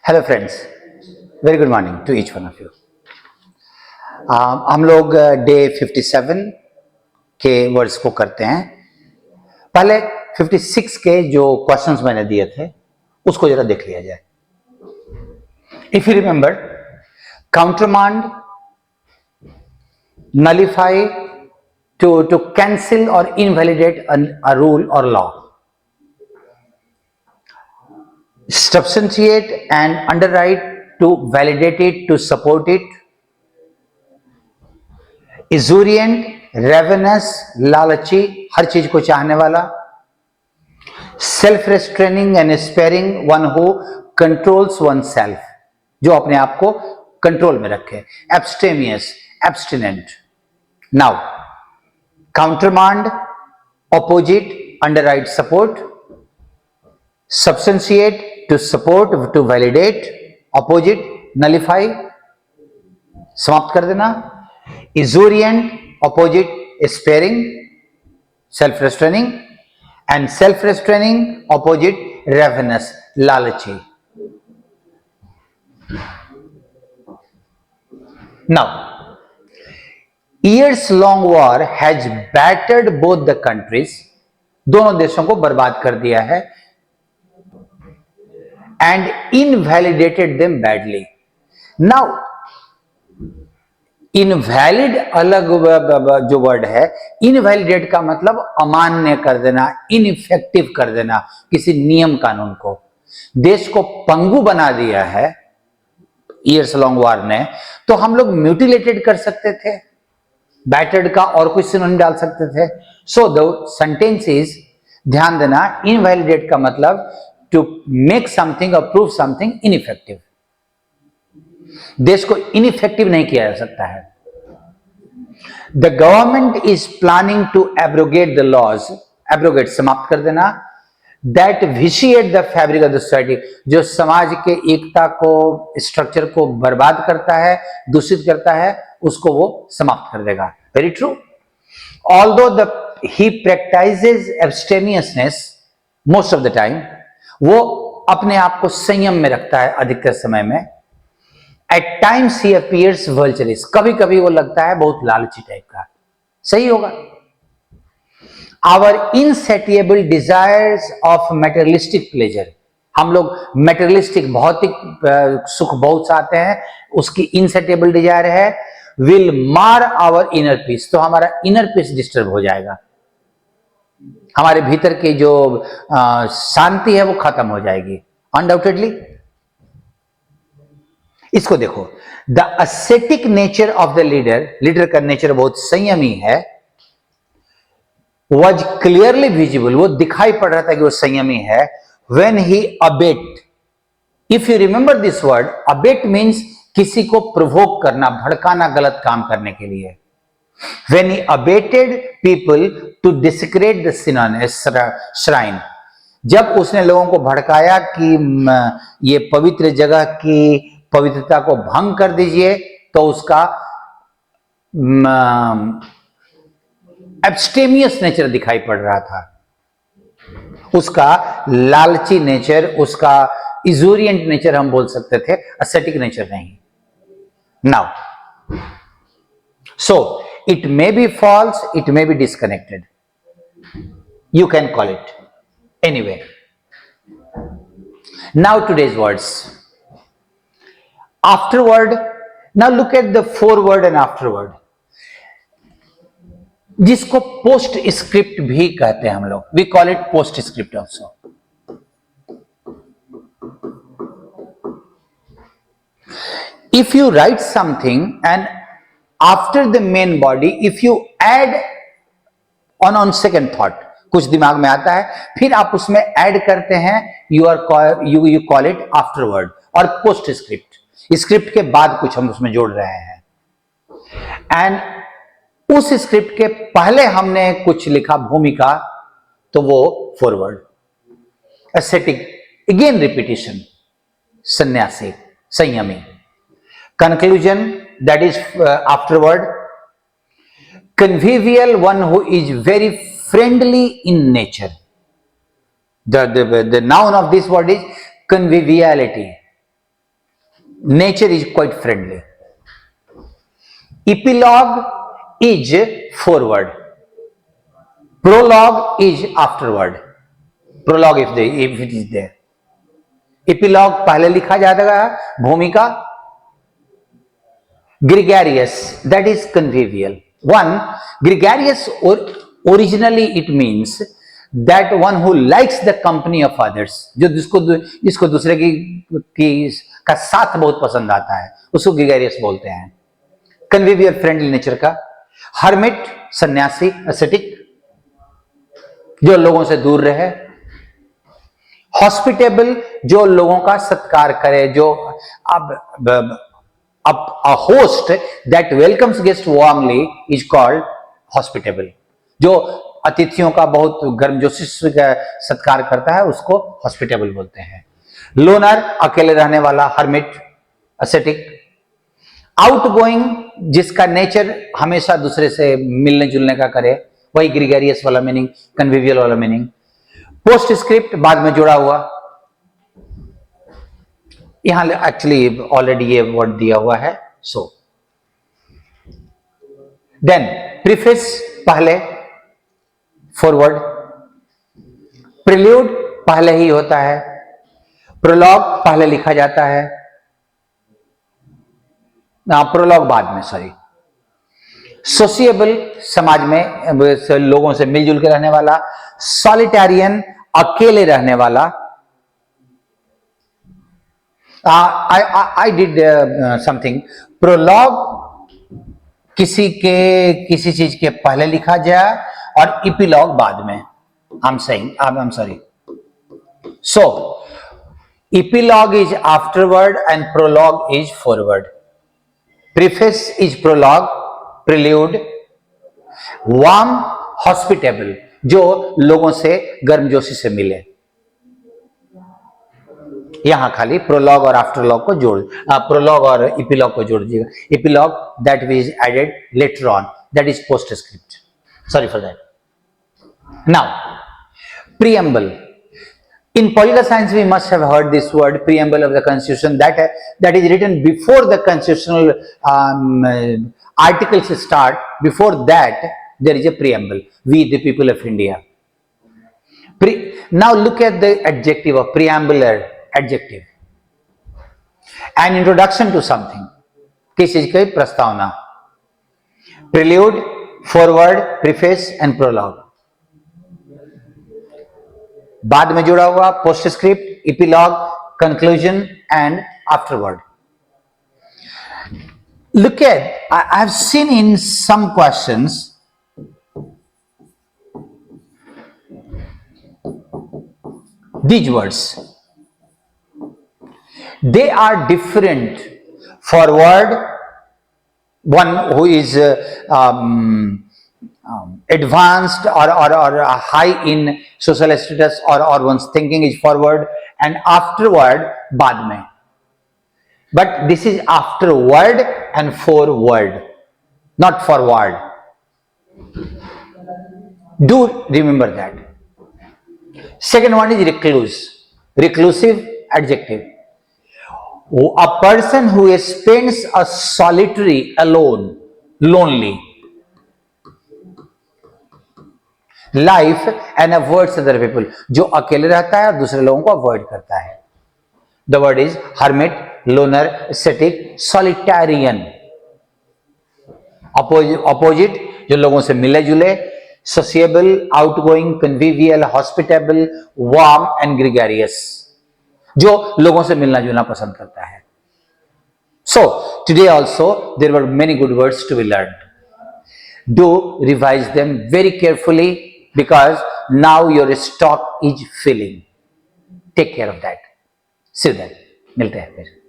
Hello friends, very good morning to each one of you. हम लोग day 57 के words को करते हैं। पहले 56 के जो क्वेश्चंस मैंने दिए थे उसको जरा देख लिया जाए। If you remember, countermand, nullify, to cancel और इनवैलिडेट अ रूल और law, substantiate and underwrite, to validate it, to support it, esurient, ravenous, लालची, हर चीज को चाहने वाला, self restraining and sparing, one who controls oneself, जो अपने आप को कंट्रोल में रखे, abstemious, abstinent. Now countermand, opposite, underwrite, support, substantiate, to support, to validate, opposite, nullify, समाप्त कर देना, esurient, opposite, sparing, self restraining, and self restraining, opposite, ravenous, लालची. Now years long war has battered both the countries, दोनों देशों को बर्बाद कर दिया है, and invalidated them badly. Now invalid अलग जो वर्ड है, invalidate का मतलब अमान्य कर देना, इनइफेक्टिव कर देना किसी नियम कानून को। देश को पंगु बना दिया है ईयर्स लॉन्ग वार ने, तो हम लोग म्यूटिलेटेड कर सकते थे, बैटर्ड का और कुछ सिनोनिम डाल सकते थे। सो द सेंटेंस इज, ध्यान देना, इनवैलिडेट का मतलब to make something or prove something ineffective. देश को ineffective नहीं किया जा सकता है। The government is planning to abrogate the laws, abrogate समाप्त कर देना, that vitiate the fabric of the society, जो समाज के एकता को, स्ट्रक्चर को बर्बाद करता है, दूषित करता है, उसको वो समाप्त कर देगा। Very true. Although he practices abstemiousness most of the time, वो अपने आप को संयम में रखता है अधिकतर समय में। एट टाइम्स ही अपीयर्स वर्चरिस, कभी कभी वो लगता है बहुत लालची टाइप का। सही होगा। Our insatiable desires of materialistic pleasure, हम लोग मेटेरियलिस्टिक भौतिक सुख बहुत चाहते हैं, उसकी इनसेटिएबल डिजायर है। Will mar our inner peace, तो हमारा इनर पीस डिस्टर्ब हो जाएगा, हमारे भीतर की जो शांति है वो खत्म हो जाएगी अनडाउटेडली। इसको देखो, the ascetic nature of the leader, leader का नेचर बहुत संयमी है, was clearly visible, वो दिखाई पड़ रहा था कि वो संयमी है। when he abate, if you remember this word, abate means किसी को प्रोवोक करना, भड़काना गलत काम करने के लिए। When he abated people to desecrate the shrine, जब उसने लोगों को भड़काया कि ये पवित्र जगह की पवित्रता को भंग कर दीजिए, तो उसका एब्स्टेमियस नेचर दिखाई पड़ रहा था, उसका लालची नेचर, उसका इजूरियंट नेचर हम बोल सकते थे, ascetic नेचर नहीं। Now, so it may be false, it may be disconnected, you can call it anyway. Now today's words, afterward. Now look at the foreword and afterward, जिसको पोस्ट स्क्रिप्ट भी कहते हैं हम लोग, we call it post script also. If you write something and after the main body, if you add on second thought, कुछ दिमाग में आता है, फिर आप उसमें ऐड करते हैं, you call it afterward और पोस्ट स्क्रिप्ट, स्क्रिप्ट के बाद कुछ हम उसमें जोड़ रहे हैं। एंड उस स्क्रिप्ट के पहले हमने कुछ लिखा भूमिका, तो वो फॉरवर्ड। एस्थेटिक, अगेन रिपीटिशन, सन्यासी, संयमी। Conclusion, that is afterward. Convivial, one who is very friendly in nature, The noun of this word is conviviality. Nature is quite friendly. Epilogue is forward. Prologue is afterward. Prologue if it is there. Epilogue पहले लिखा जाता है, भूमिका. Gregarious, that is convivial. One, gregarious originally it means that one who likes the company of others, जो जिसको दूसरे की का साथ बहुत पसंद आता है, उसको ग्रेगेरियस बोलते हैं. कन्विवियल, फ्रेंडली नेचर का. हर्मिट, सन्यासी, एसेटिक, जो लोगों से दूर रहे. हॉस्पिटेबल, जो लोगों का सत्कार करे, जो अब a host that welcomes guest warmly is called hospitable. जो अतिथियों का बहुत गर्मजोशी से सत्कार करता है उसको hospitable बोलते हैं. लोनर, अकेले रहने वाला, hermit, ascetic. आउटगोइंग, जिसका नेचर हमेशा दूसरे से मिलने जुलने का करे, वही ग्रेगेरियस वाला मीनिंग, कन्विवियल वाला मीनिंग. पोस्टस्क्रिप्ट, बाद में जुड़ा हुआ. यहां एक्चुअली ऑलरेडी ये वर्ड दिया हुआ है. सो देन प्रीफेस पहले, फॉरवर्ड. प्रिल्यूड पहले ही होता है. प्रोलॉग पहले लिखा जाता है, प्रोलॉग बाद में. सॉरी. सोशिएबल, समाज में लोगों से मिलजुल के रहने वाला. सॉलिटेरियन, अकेले रहने वाला. I did something. प्रोलॉग किसी चीज के पहले लिखा जाए और इपिलॉग बाद में. I'm sorry. So, epilogue is afterward and prologue is forward. Preface is prologue, prelude. Warm, hospitable, जो लोगों से गर्मजोशी से मिले. यहां खाली प्रोलॉग और आफ्टरलॉग को प्रोलॉग और इपिलॉग को जोड़ दीजिएगा. Epilogue that is added later on, that is postscript. Sorry for that. Now preamble. In political science we must have heard this word, preamble of the constitution, that is written before the constitutional articles start. Before that there is a preamble. We the people of India. Now look at the adjective of preambular. Adjective, an introduction to something, किसी चीज की प्रस्तावना. prelude, forward, preface and prologue. बाद में जुड़ा हुआ, postscript, epilogue, conclusion and afterward. Look at, I have seen in some questions these words. They are different. Forward, one who is advanced or high in social status or one's thinking is forward, and afterward बाद में. But this is afterward and forward, not forward. Do remember that. Second one is recluse. Reclusive, adjective. A person who spends a solitary, alone, lonely life and avoids other people. जो अकेले रहता है और दूसरे लोगों को अवॉइड करता है. The word is hermit, loner, ascetic, solitarian. Opposite, जो लोगों से मिले जुले. Sociable, outgoing, convivial, hospitable, warm and gregarious, जो लोगों से मिलना जुलना पसंद करता है. So today also there were many good words to be learned. Do revise them very carefully because now your stock is filling. Take care of that. See you then. मिलते हैं फिर.